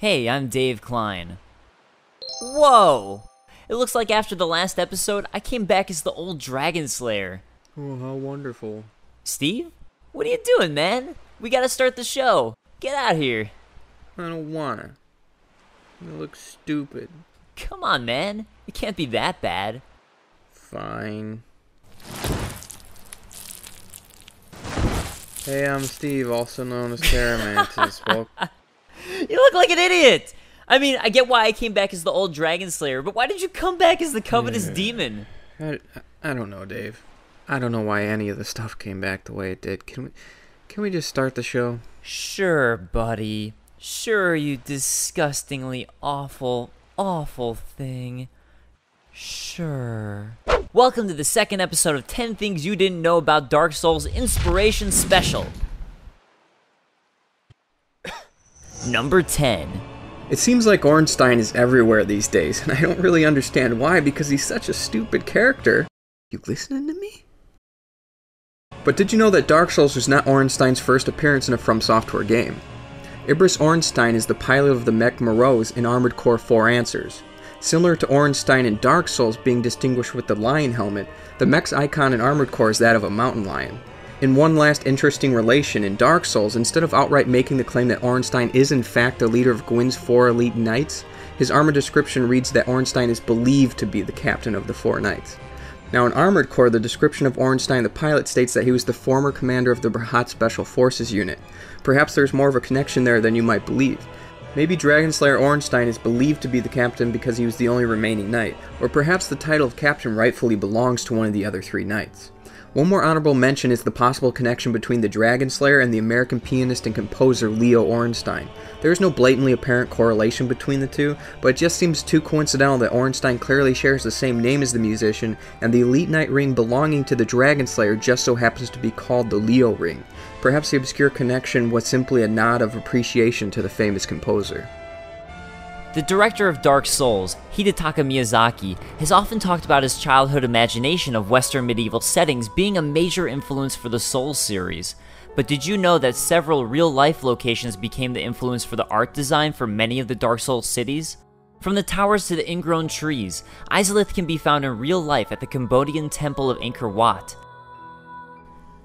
Hey, I'm Dave Klein. Whoa! It looks like after the last episode, I came back as the old Dragon Slayer. Oh, how wonderful. Steve? What are you doing, man? We gotta start the show. Get out here. I don't wanna. You look stupid. Come on, man. It can't be that bad. Fine. Hey, I'm Steve, also known as TerraMantis. Well, You look like an idiot! I mean, I get why I came back as the old Dragon Slayer, but why did you come back as the Covetous Demon? I don't know, Dave. I don't know why any of the stuff came back the way it did. Can we just start the show? Sure, buddy. Sure, you disgustingly awful, awful thing. Sure. Welcome to the second episode of 10 Things You Didn't Know About Dark Souls Inspiration Special. Number 10. It seems like Ornstein is everywhere these days, and I don't really understand why, because he's such a stupid character. You listening to me? But did you know that Dark Souls was not Ornstein's first appearance in a From Software game? Ibris Ornstein is the pilot of the mech Morose in Armored Core 4 Answers. Similar to Ornstein in Dark Souls being distinguished with the lion helmet, the mech's icon in Armored Core is that of a mountain lion. In one last interesting relation, in Dark Souls, instead of outright making the claim that Ornstein is in fact the leader of Gwyn's 4 elite knights, his armor description reads that Ornstein is believed to be the captain of the 4 knights. Now in Armored Core, the description of Ornstein the pilot states that he was the former commander of the Brahot Special Forces unit. Perhaps there's more of a connection there than you might believe. Maybe Dragon Slayer Ornstein is believed to be the captain because he was the only remaining knight, or perhaps the title of captain rightfully belongs to one of the other 3 knights. One more honorable mention is the possible connection between the Dragon Slayer and the American pianist and composer Leo Ornstein. There is no blatantly apparent correlation between the two, but it just seems too coincidental that Ornstein clearly shares the same name as the musician, and the Elite Knight ring belonging to the Dragon Slayer just so happens to be called the Leo ring. Perhaps the obscure connection was simply a nod of appreciation to the famous composer. The director of Dark Souls, Hidetaka Miyazaki, has often talked about his childhood imagination of Western medieval settings being a major influence for the Souls series. But did you know that several real-life locations became the influence for the art design for many of the Dark Souls cities? From the towers to the ingrown trees, Izalith can be found in real life at the Cambodian temple of Angkor Wat.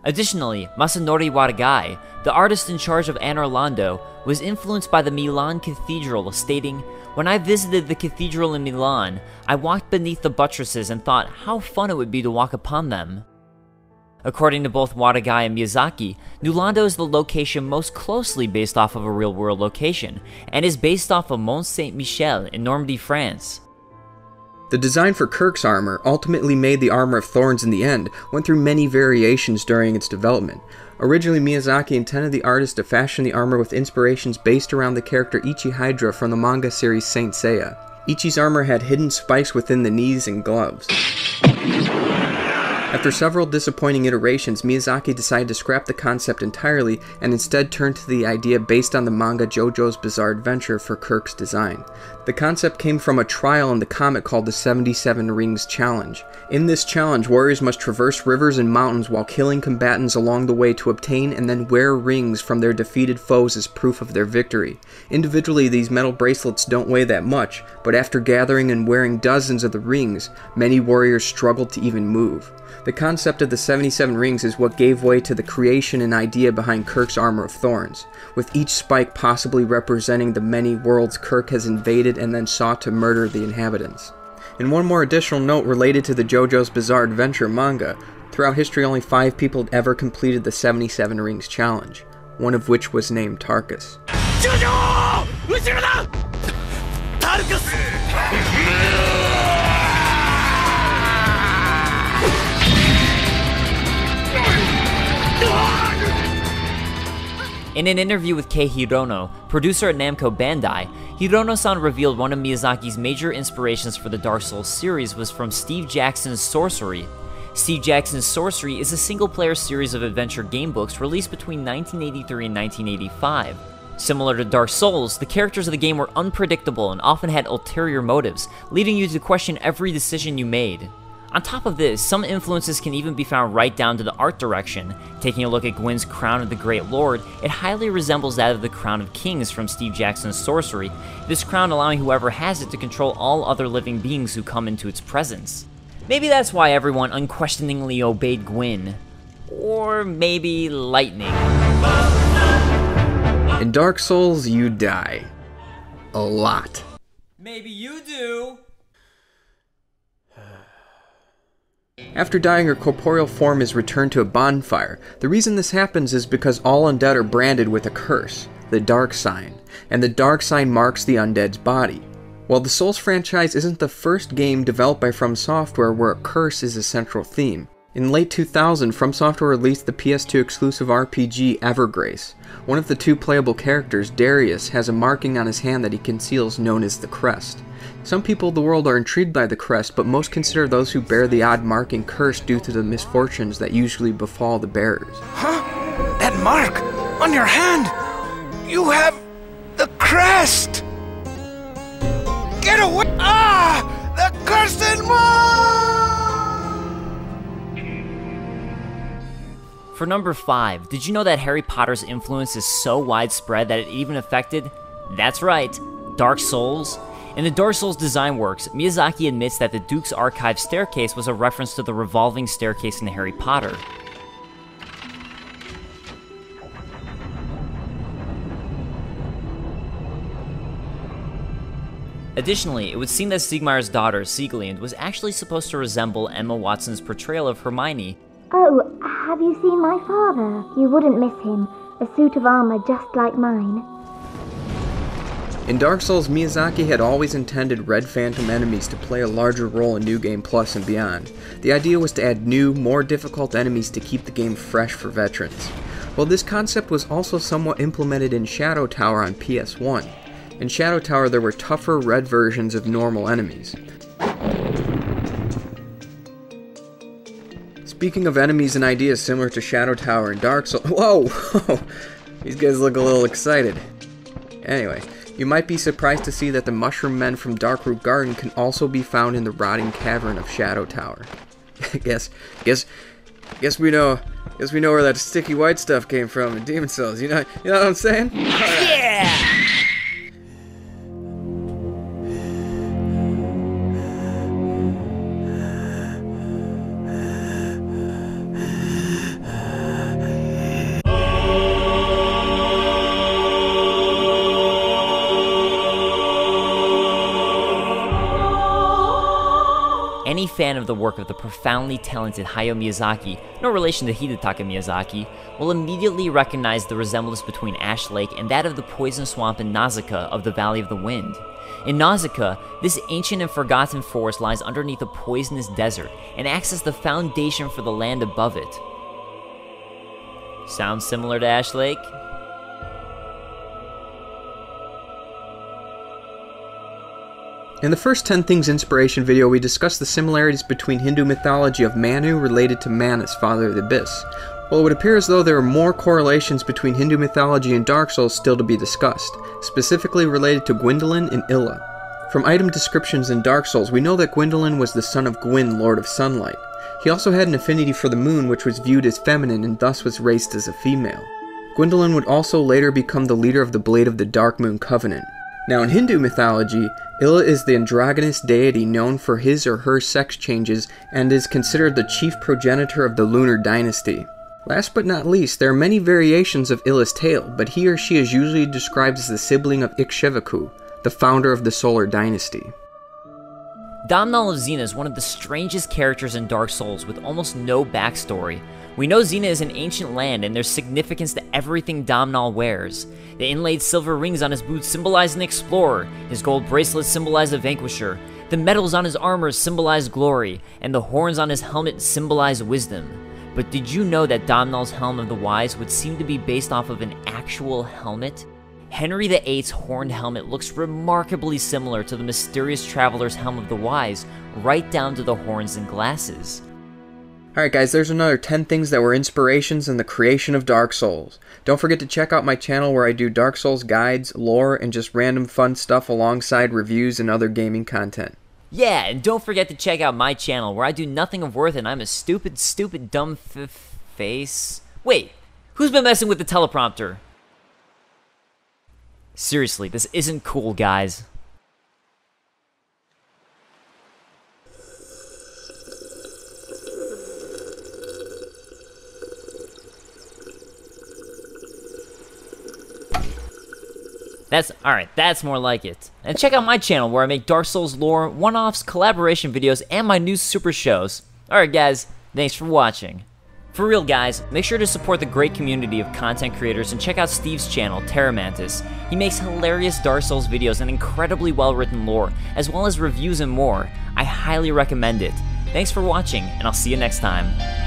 Additionally, Masanori Watagai, the artist in charge of Anor Londo, was influenced by the Milan Cathedral, stating, "When I visited the cathedral in Milan, I walked beneath the buttresses and thought how fun it would be to walk upon them." According to both Watagai and Miyazaki, New Londo is the location most closely based off of a real-world location, and is based off of Mont Saint-Michel in Normandy, France. The design for Kirk's armor, ultimately made the Armor of Thorns in the end, went through many variations during its development. Originally, Miyazaki intended the artist to fashion the armor with inspirations based around the character Ichi Hydra from the manga series Saint Seiya. Ichi's armor had hidden spikes within the knees and gloves. After several disappointing iterations, Miyazaki decided to scrap the concept entirely and instead turned to the idea based on the manga JoJo's Bizarre Adventure for Kirk's design. The concept came from a trial in the comic called the 77 Rings Challenge. In this challenge, warriors must traverse rivers and mountains while killing combatants along the way to obtain and then wear rings from their defeated foes as proof of their victory. Individually, these metal bracelets don't weigh that much, but after gathering and wearing dozens of the rings, many warriors struggled to even move. The concept of the 77 rings is what gave way to the creation and idea behind Kirk's Armor of Thorns, with each spike possibly representing the many worlds Kirk has invaded and then sought to murder the inhabitants. And one more additional note related to the JoJo's Bizarre Adventure manga. Throughout history, only 5 people had ever completed the 77 Rings Challenge, one of which was named Tarkus. In an interview with Kei Hirono, producer at Namco Bandai, Hirono-san revealed one of Miyazaki's major inspirations for the Dark Souls series was from Steve Jackson's Sorcery. Steve Jackson's Sorcery is a single-player series of adventure gamebooks released between 1983 and 1985. Similar to Dark Souls, the characters of the game were unpredictable and often had ulterior motives, leading you to question every decision you made. On top of this, some influences can even be found right down to the art direction. Taking a look at Gwyn's Crown of the Great Lord, it highly resembles that of the Crown of Kings from Steve Jackson's Sorcery, this crown allowing whoever has it to control all other living beings who come into its presence. Maybe that's why everyone unquestioningly obeyed Gwyn. Or maybe lightning. In Dark Souls, you die. A lot. Maybe you do. After dying, her corporeal form is returned to a bonfire. The reason this happens is because all undead are branded with a curse, the Dark Sign, and the Dark Sign marks the undead's body. While the Souls franchise isn't the first game developed by From Software where a curse is a central theme. In late 2000, From Software released the PS2 exclusive RPG Evergrace. One of the two playable characters, Darius, has a marking on his hand that he conceals known as the Crest. Some people of the world are intrigued by the crest, but most consider those who bear the odd marking cursed due to the misfortunes that usually befall the bearers. Huh? That mark on your hand! You have the crest! Get away! Ah! The cursed mark! For number 5, did you know that Harry Potter's influence is so widespread that it even affected, that's right, Dark Souls? In the Dark Souls design works, Miyazaki admits that the Duke's Archive staircase was a reference to the revolving staircase in Harry Potter. Additionally, it would seem that Siegmeyer's daughter, Sieglind, was actually supposed to resemble Emma Watson's portrayal of Hermione. Oh, have you seen my father? You wouldn't miss him. A suit of armor just like mine. In Dark Souls, Miyazaki had always intended Red Phantom enemies to play a larger role in New Game Plus and beyond. The idea was to add new, more difficult enemies to keep the game fresh for veterans. Well, this concept was also somewhat implemented in Shadow Tower on PS1. In Shadow Tower, there were tougher red versions of normal enemies. Speaking of enemies and ideas similar to Shadow Tower and Dark Souls... Whoa! These guys look a little excited. Anyway, you might be surprised to see that the Mushroom Men from Darkroot Garden can also be found in the rotting cavern of Shadow Tower. guess we know where that sticky white stuff came from in Demon Souls. You know what I'm saying? Yeah! Any fan of the work of the profoundly talented Hayao Miyazaki, no relation to Hidetaka Miyazaki, will immediately recognize the resemblance between Ash Lake and that of the poison swamp in Nausicaa of the Valley of the Wind. In Nausicaa, this ancient and forgotten forest lies underneath a poisonous desert and acts as the foundation for the land above it. Sounds similar to Ash Lake? In the first 10 Things Inspiration video, we discussed the similarities between Hindu mythology of Manu related to Manus, father of the abyss. Well, it would appear as though there are more correlations between Hindu mythology and Dark Souls still to be discussed, specifically related to Gwyndolin and Illa. From item descriptions in Dark Souls, we know that Gwyndolin was the son of Gwyn, Lord of Sunlight. He also had an affinity for the moon, which was viewed as feminine and thus was raised as a female. Gwyndolin would also later become the leader of the Blade of the Dark Moon Covenant. Now, in Hindu mythology, Illa is the androgynous deity known for his or her sex changes and is considered the chief progenitor of the lunar dynasty. Last but not least, there are many variations of Illa's tale, but he or she is usually described as the sibling of Ikshevaku, the founder of the solar dynasty. Domhnall of Xena is one of the strangest characters in Dark Souls with almost no backstory. We know Xena is an ancient land and there's significance to everything Domhnall wears. The inlaid silver rings on his boots symbolize an explorer, his gold bracelets symbolize a vanquisher, the medals on his armor symbolize glory, and the horns on his helmet symbolize wisdom. But did you know that Domhnall's Helm of the Wise would seem to be based off of an actual helmet? Henry VIII's horned helmet looks remarkably similar to the mysterious traveler's Helm of the Wise, right down to the horns and glasses. Alright guys, there's another 10 things that were inspirations in the creation of Dark Souls. Don't forget to check out my channel where I do Dark Souls guides, lore, and just random fun stuff alongside reviews and other gaming content. Yeah, and don't forget to check out my channel where I do nothing of worth and I'm a stupid, dumb face. Wait, who's been messing with the teleprompter? Seriously, this isn't cool, guys. Alright, that's more like it. And check out my channel where I make Dark Souls lore, one-offs, collaboration videos, and my new super shows. Alright guys, thanks for watching. For real guys, make sure to support the great community of content creators and check out Steve's channel, TerraMantis. He makes hilarious Dark Souls videos and incredibly well-written lore, as well as reviews and more. I highly recommend it. Thanks for watching, and I'll see you next time.